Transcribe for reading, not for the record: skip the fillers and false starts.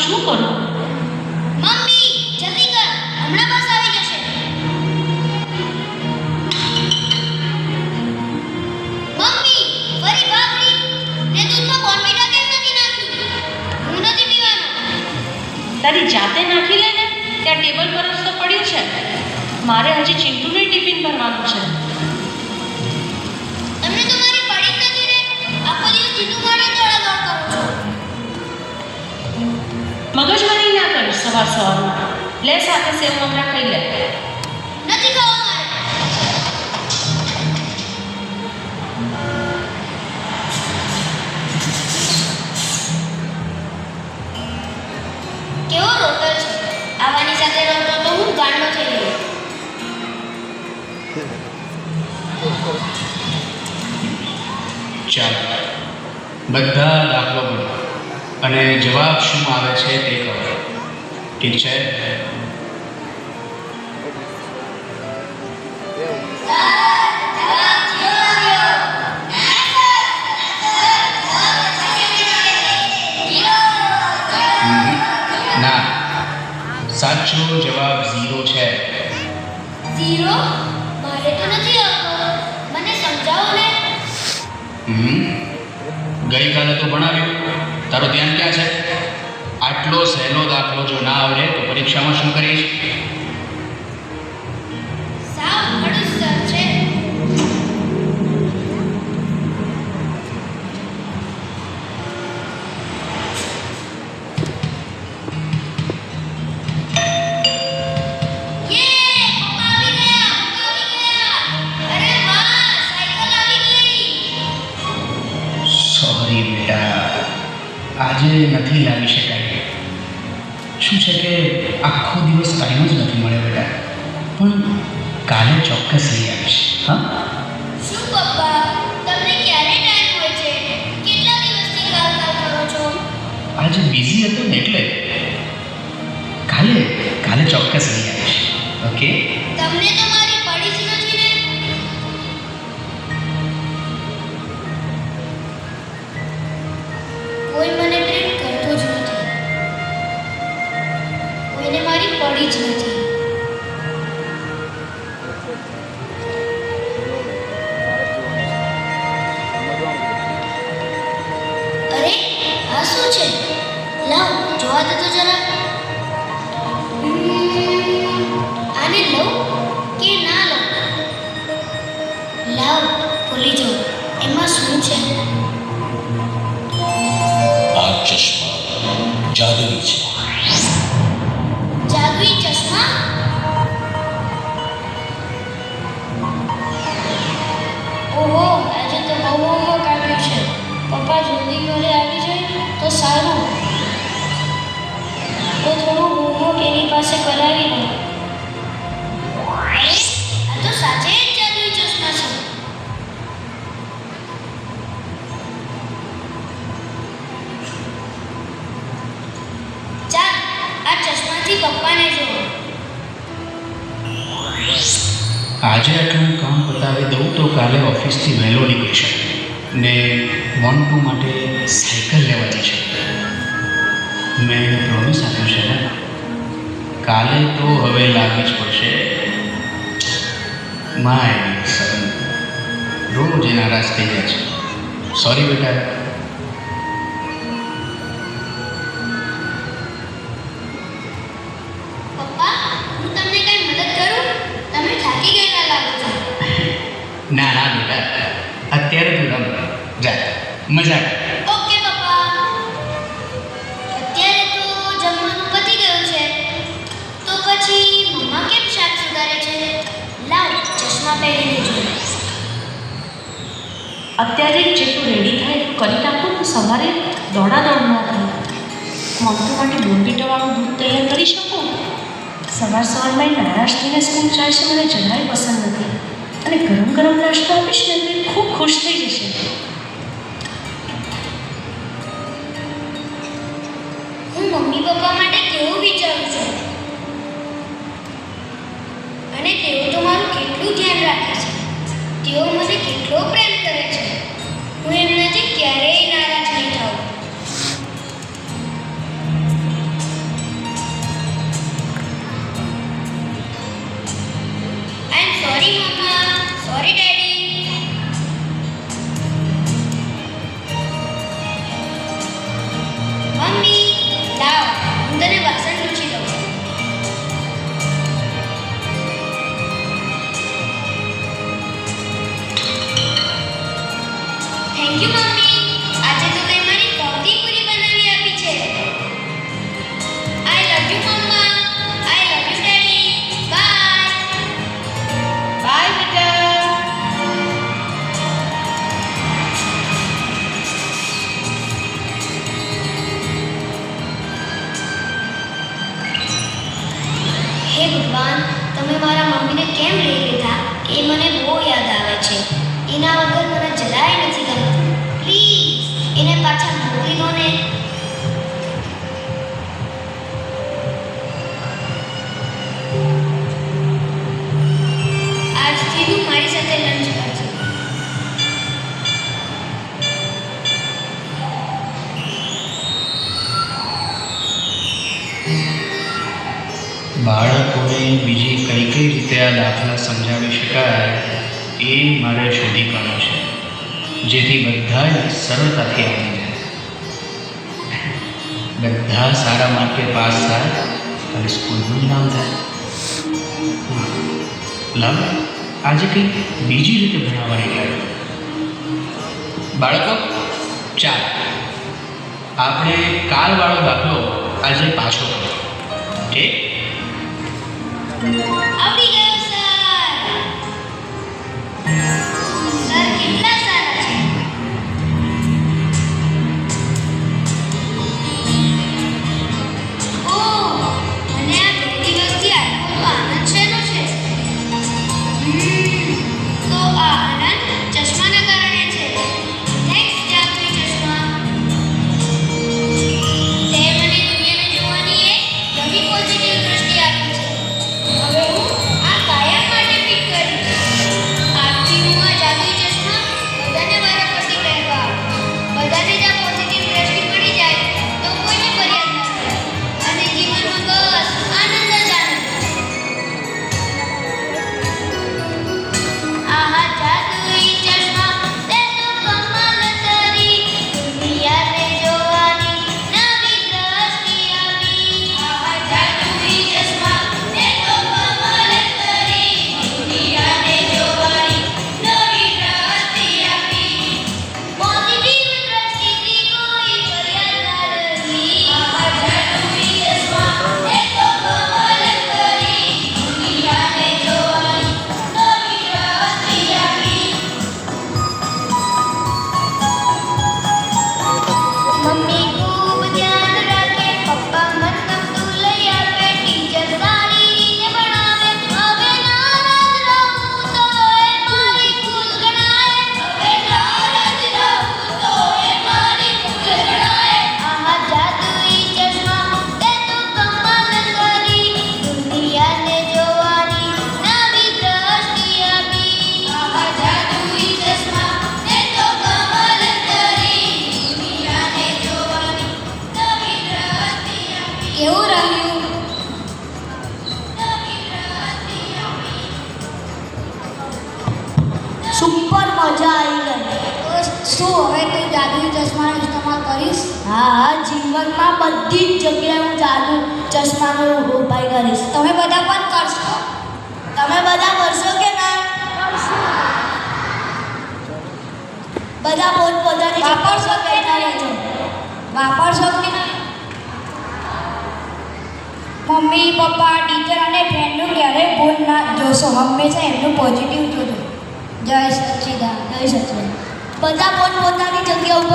શું કરું? મમ્મી જલ્દી કર, હમણાં બસ આવી જશે. મમ્મી ફરી ભાખરી ને દૂધમાં બોર્નવિટા કેમ નથી નાખ્યું? હું નથી પીવાનો. તારી જાતે નાખી લે ને, ત્યાં ટેબલ પર જ તો પડ્યું છે. મારે હજી ચિંટુને ટિફિન ભરવાનું છે. તમને તો મારી પડી જ નથી ને, આખો દિવસ ચીટુ માટે દોડાદોડ કરો છો. મગજમારી ના કર સવાર સવારમાં. લે સાથે સેવ મમરા ખાઈ લે. નથી ખાવા મારે. કેવો રોટલ છે, આવાની સાથે રોટો તો હું ગાંડો થઈ ગયો. ચાલો બધા દાખલો ગણો અને જવાબ શું આવે છે તે કહો. ઠીક છે? ના, સાચો જવાબ 0 છે. 0? મારે તો નથી આવતો, મને સમજાવો ને. ગઈકાલે તો ભણાવ્યું, તારું ધ્યાન ક્યાં છે? આટલો સહેલો દાખલો જો ના આવડે તો પરીક્ષામાં શું કરીશ? સાવ ખડૂસ છે. સોરી બેટા, આજે નથી લાવી શકાય. શું છે કે આખો દિવસ ટાઈમ જ નથી મળ્યો બેટા, પણ કાલે ચોક્કસ લઈ આવીશ. હા? શું પપ્પા, તમને ક્યારે ટાઈમ હોય છે? કેટલા દિવસથી કાલ કરો છો? આજે બિઝી હતો ને એટલે. કાલે ચોક્કસ લઈ આવીશ. ઓકે? તમને તો મારી પડી જ નથી ને. કોઈ મને ટ્રીટ કરતો જ નથી, કોઈને મારી પડી જ નથી. અરે આ શું છે? લાવ જોવા દે તો જરા. આને લઉં કે ના લઉં? લાવ ભૂલી જાઉં, એમાં શું છે? આ ચશ્મા જાદુઈ છે. જાદુઈ ચશ્મા? ઓહો, આજે તો બહુ હોમવર્ક આપ્યું છે. પપ્પા જલ્દી ઘરે આવી જાય તો સારું. તો થોડું હોમવર્ક એની પાસે કરાવી દઉં. આ તો સાચે જ જાદુઈ ચશ્મા છે. ચાલ આ ચશ્માથી પપ્પાને જોવો. આજે આટલું કામ પતાવી દઉં તો કાલે ઓફિસથી વહેલો નીકળી શકું ને 1-2 માટે સાયકલ લેવા જઈ શકું. મેં એને પ્રોમિસ આપ્યું છે ને, કાલે તો હવે લાવવી જ પડશે. માય સન રોજ એ નારાજ થઈ જાય છે. સોરી બેટા. પપ્પા, હું તમને કઈ મદદ કરું? તમે થાકી ગયેલા લાગો છો. ના ના બેટા, અત્યારે તું રમ. જા, મજા કર. ઓકે પપ્પા. અત્યારે તો જમવાનું પતી ગયું છે, તો પછી મમ્મા કેમ શાક સુધારે છે? લાવ ચશ્મા પહેરીને જોઈએ. અત્યારે જ જેટલું રેડી થાય એટલું કરી નાખું તો સવારે દોડાદોડ ન થાય. મોન્ટુ માટે બોર્નવિટાવાળું દૂધ તૈયાર કરી શકું? સવારમાં એ નારાજ થઈને સ્કૂલ જાય છે, મને જરાય પસંદ નથી. અને ગરમ ગરમ નાસ્તો આપીશ ને તો એ ખૂબ ખુશ થઈ જશે. હું મમ્મી પપ્પા માટે કેવું વિચારું છું, અને તેઓ તો મારું કેટલું ધ્યાન રાખે છે. તેઓ મને કેટલો પ્રેમ કરે છે. હું એમનાથી ક્યારેય નારાજ નહીં થાઉં. ભગવાન, તમે મારા મમ્મીને કેમ લઈ લીધા એ મને બહુ યાદ આવે છે. એના વગર મને જરાય નથી ગમતું. પ્લીઝ એને પાછા મોકલી દો ને. આજથી તું મારી સાથે લંચ કરજે. બાળકોને બીજી કઈ કઈ રીતે આ દાખલા સમજાવી શકાય એ મારે શોધી કાઢવું છે, જેથી બધા જ સરળતાથી આવડી જાય, બધા સારા માર્કે પાસ થાય અને સ્કૂલનું જ નામ થાય. લાવ આજે કંઈક બીજી રીતે ભણાવવાની લાગે. બાળકો ચાલ આપણે કાલવાળો દાખલો આજે પાછો કરીએ. ઠીક? આવડી ગયો સર. સર કેટલા સારા છે. ઓહ, મને આ પહેલી વખતે આટલો આનંદ શેનો છે? તો આ આનંદ ચશ્માના કારણે છે. થેન્ક્સ જાદુઈ ચશ્મા. તે મને દુનિયાને જોવાની એક નવી પોઝિટિવ દ્રષ્ટિ આપી છે. હવે હું આ કાયમ માટે ફિટ કરીશ. આજથી હું આ જાદુઈ ચશ્મા બધાને મારા પરથી પહેરવા આપીશ. બધાને જ આ પોઝિટિવ દ્રષ્ટિ મળી જાય તો કોઈને ફરિયાદ ન થાય અને જીવનમાં બસ આનંદ જ આનંદ. આહા જાદુઈ ચશ્મા તે તો કમાલ કરી, દુનિયાને જોવાની નવી દ્રષ્ટિ આપી. આહા જાદુઈ ચશ્મા તે તો કમાલ કરી, દુનિયાને જોવાની નવી દ્રષ્ટિ આપી. પોઝિટિવ દ્રષ્ટિથી કોઈ ફરિયાદ ના રહી. આહા જાદુઈ ચશ્મા તે તો કમાલ કરી, દુનિયાને જોવાની નવી દ્રષ્ટિ આપી. મમ્મી ખૂબ ધ્યાન રાખે, પપ્પા મનગમતું લઈ આપે, ટીચર સારી રીતે ભણાવે. હવે નારાજ રહું તો એ મારી ભૂલ ગણાય. હવે નારાજ રહું તો એ મારી ભૂલ ગણાય. આહા જાદુઈ ચશ્મા તે તો કમાલ કરી, દુનિયાને જોવાની નવી દ્રષ્ટિ આપી. આહા જાદુઈ ચશ્મા તે તો કમાલ કરી, દુનિયાને જોવાની નવી દ્રષ્ટિ આપી. કેવું રહ્યું? નવી દ્રષ્ટિ આપી. સુપર મજા આવી ગઈ. તો શું હવે તું જાદુઈ ચશ્માનો ઇસ્તેમાલ કરીશ? હા, જીવનમાં બધી જ જગ્યાએ હું જાદુ ચશ્માનો ઉપાય કરીશ. તમે બધા પણ કરશો? તમે બધા કરશો કે ના? બધા પોતપોતાની વાપરશો કે કહેતા નહીં? રહેજો. વાપરશો કે નહીં? મમ્મી, પપ્પા, ટીચર અને ફ્રેન્ડનું ક્યારેય ભૂલ ના જોશો. હંમેશા એમનું પોઝિટિવ જોજો. જય સચ્ચિદાનંદ. કહી શકશો. બધા પોતપોતાની જગ્યા ઉપર